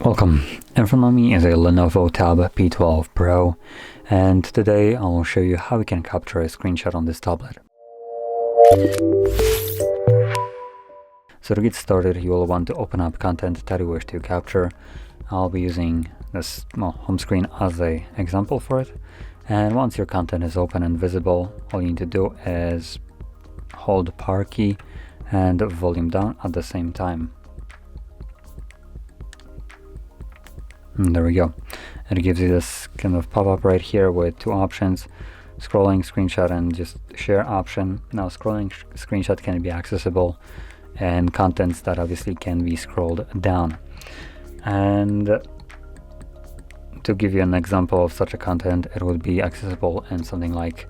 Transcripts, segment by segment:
Welcome. In front of me is a Lenovo Tab P12 Pro, and today I'll show you how we can capture a screenshot on this tablet. So to get started, you will want to open up content that you wish to capture. I'll be using this home screen as an example for it. And once your content is open and visible, all you need to do is hold power key and volume down at the same time. And there we go. It gives you this kind of pop-up right here with two options: scrolling, screenshot, and just share option. Now scrolling screenshot can be accessible, and contents that obviously can be scrolled down. And to give you an example of such a content, it would be accessible in something like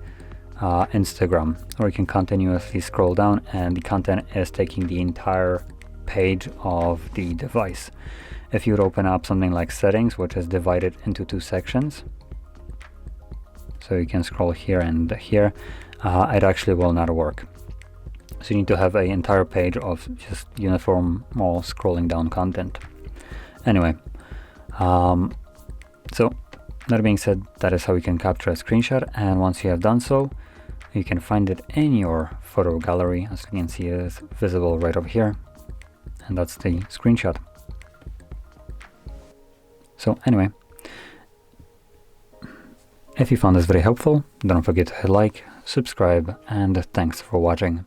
Instagram, where you can continuously scroll down and the content is taking the entire page of the device. If you would open up something like settings, which is divided into two sections, so you can scroll here and here, it actually will not work. So you need to have an entire page of just uniform scrolling down content. Anyway, so that being said, that is how you can capture a screenshot, and once you have done so, you can find it in your photo gallery. As you can see, it is visible right over here, and that's the screenshot. So anyway, if you found this very helpful, don't forget to hit like, subscribe, and thanks for watching.